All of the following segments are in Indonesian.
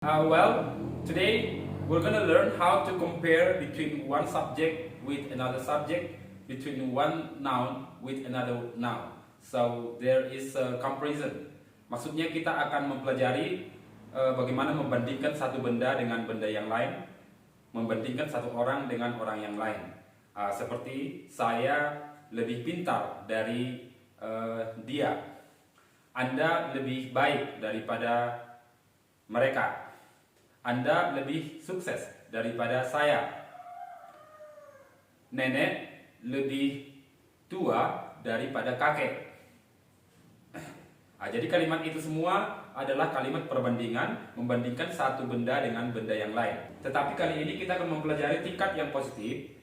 Well, today we're going to learn how to compare between one subject with another subject, between one noun with another noun. So there is a comparison. Maksudnya kita akan mempelajari bagaimana membandingkan satu benda dengan benda yang lain, membandingkan satu orang dengan orang yang lain. Seperti saya lebih pintar dari dia, Anda lebih baik daripada mereka. Anda lebih sukses daripada saya. Nenek lebih tua daripada kakek. Jadi kalimat itu semua adalah kalimat perbandingan, membandingkan satu benda dengan benda yang lain. Tetapi kali ini kita akan mempelajari tingkat yang positif,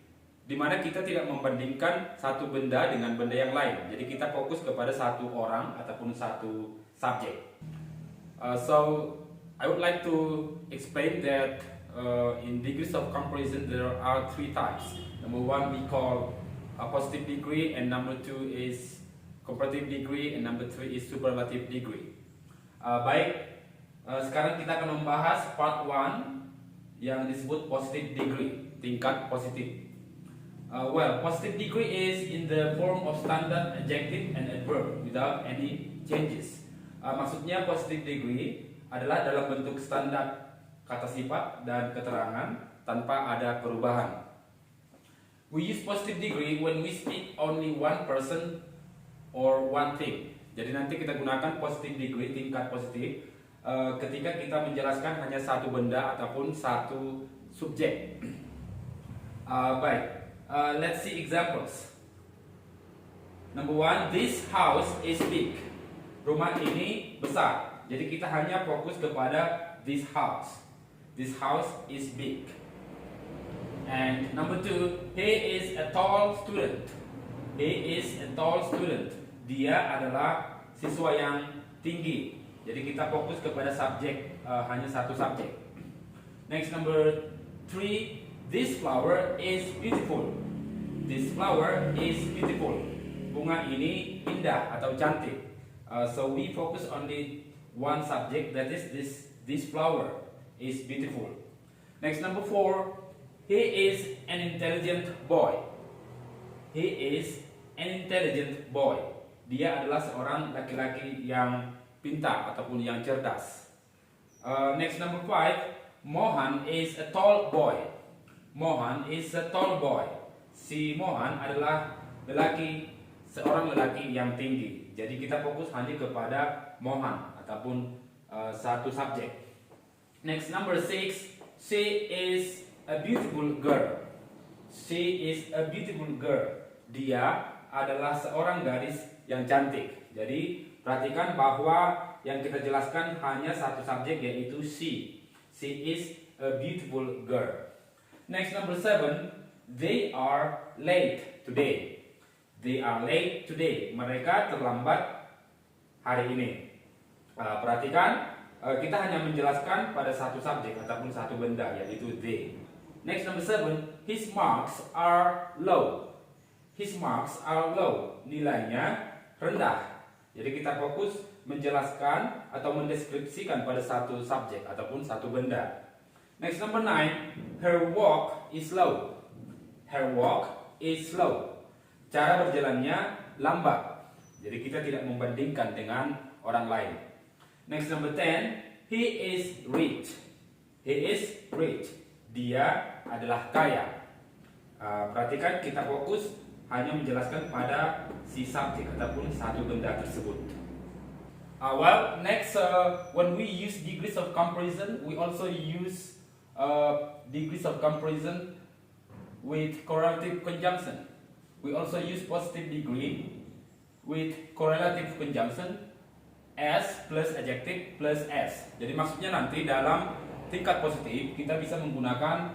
di mana kita tidak membandingkan satu benda dengan benda yang lain. Jadi kita fokus kepada satu orang ataupun satu subjek. So I would like to explain that in degrees of comparison there are three types. Number one we call a positive degree, and number two is comparative degree, and number three is superlative degree. Sekarang kita akan membahas part 1 yang disebut positive degree, tingkat positif. Well, positive degree is in the form of standard adjective and adverb without any changes. Maksudnya positive degree adalah dalam bentuk standar kata sifat dan keterangan tanpa ada perubahan. We use positive degree when we speak only one person or one thing. Jadi nanti kita gunakan positive degree, tingkat positif, ketika kita menjelaskan hanya satu benda ataupun satu subjek. Let's see examples. Number one, this house is big. Rumah ini besar. Jadi kita hanya fokus kepada this house. This house is big. And number two, he is a tall student. He is a tall student. Dia adalah siswa yang tinggi. Jadi kita fokus kepada subjek, hanya satu subjek. Next, number three, this flower is beautiful. This flower is beautiful. Bunga ini indah atau cantik. So we focus on the one subject, that is this flower is beautiful. Next, number 4, he is an intelligent boy. He is an intelligent boy. Dia adalah seorang laki-laki yang pintar ataupun yang cerdas. Next, number 5, Mohan is a tall boy. Mohan is a tall boy. Si Mohan adalah seorang lelaki yang tinggi. Jadi kita fokus hanya kepada Mohan ataupun satu subjek. Next, number 6, she is a beautiful girl. She is a beautiful girl. Dia adalah seorang gadis yang cantik. Jadi perhatikan bahwa yang kita jelaskan hanya satu subjek, yaitu she. She is a beautiful girl. Next, number 7, they are late today. They are late today. Mereka terlambat hari ini. Perhatikan, kita hanya menjelaskan pada satu subjek ataupun satu benda, yaitu they. Next, number 7, his marks are low. His marks are low. Nilainya rendah. Jadi kita fokus menjelaskan atau mendeskripsikan pada satu subjek ataupun satu benda. Next, number 9, her walk is slow. Her walk is slow. Cara berjalannya lambat. Jadi kita tidak membandingkan dengan orang lain. Next, number 10, he is rich. He is rich. Dia adalah kaya. Perhatikan, kita fokus hanya menjelaskan pada si subjek ataupun satu benda tersebut. Well, next, when we use degrees of comparison, we also use degrees of comparison with correlative conjunction. We also use positive degree with correlative conjunction, S plus adjective plus S. Jadi maksudnya nanti dalam tingkat positif kita bisa menggunakan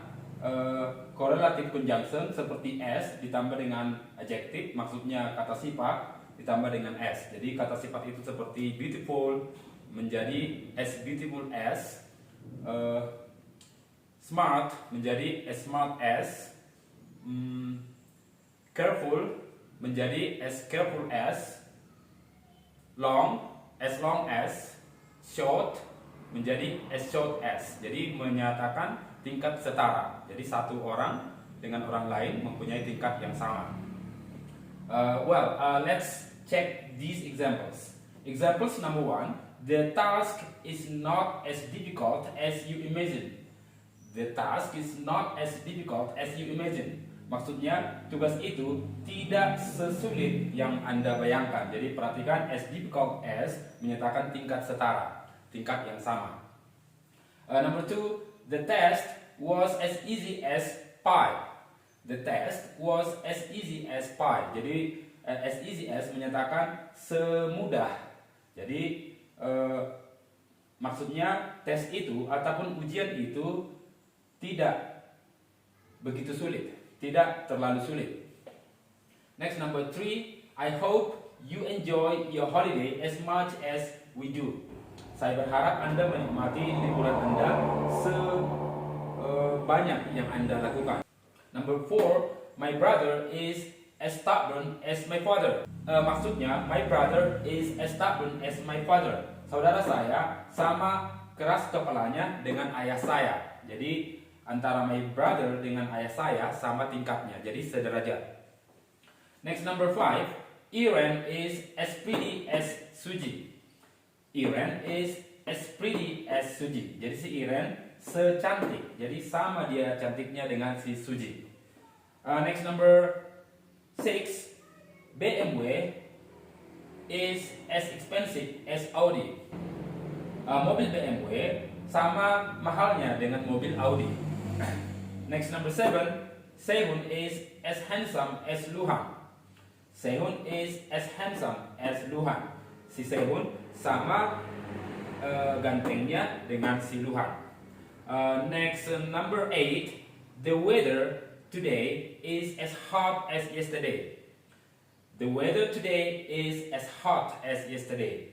correlative conjunction seperti S ditambah dengan adjective, maksudnya kata sifat, ditambah dengan S. Jadi kata sifat itu seperti beautiful menjadi as beautiful as, smart menjadi as smart as, careful menjadi as careful as, long as, short menjadi as short as. Jadi menyatakan tingkat setara. Jadi satu orang dengan orang lain mempunyai tingkat yang sama. Let's check these examples. Examples number 1, the task is not as difficult as you imagine. The task is not as difficult as you imagine. Maksudnya tugas itu tidak sesulit yang Anda bayangkan. Jadi perhatikan as difficult as menyatakan tingkat setara, tingkat yang sama. Number 2, the test was as easy as pie. The test was as easy as pie. Jadi as easy as menyatakan semudah. Jadi maksudnya tes itu ataupun ujian itu tidak begitu sulit, tidak terlalu sulit. Next, number 3, I hope you enjoy your holiday as much as we do. Saya berharap Anda menikmati liburan Anda sebanyak yang Anda lakukan. Number 4, my brother is as stubborn as my father. Maksudnya, my brother is as stubborn as my father. Saudara saya sama keras kepalanya dengan ayah saya. Jadi antara my brother dengan ayah saya sama tingkatnya, jadi sederajat. Next, number 5, Iren is as pretty as Suji. Iren is as pretty as Suji. Jadi si Iren secantik, jadi sama dia cantiknya dengan si Suji. Next, number 6, BMW is as expensive as Audi. Mobil BMW sama mahalnya dengan mobil Audi. Next, number 7, Sehun is as handsome as Luhan. Sehun is as handsome as Luhan. Si Sehun sama gantengnya dengan si Luhan. Next, number 8, the weather today is as hot as yesterday. The weather today is as hot as yesterday.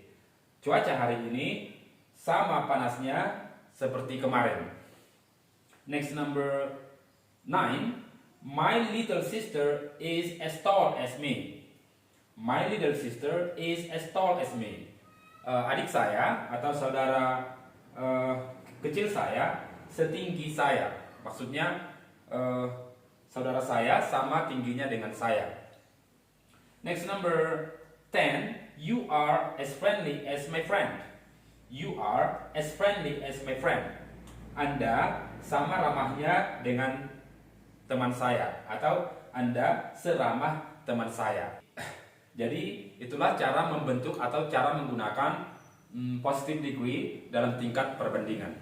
Cuaca hari ini sama panasnya seperti kemarin. Next, number 9, my little sister is as tall as me. My little sister is as tall as me. Adik saya atau saudara kecil saya setinggi saya. Maksudnya saudara saya sama tingginya dengan saya. Next, number 10, you are as friendly as my friend. You are as friendly as my friend. Anda sama ramahnya dengan teman saya, atau Anda seramah teman saya. Jadi itulah cara membentuk atau cara menggunakan positive degree dalam tingkat perbandingan.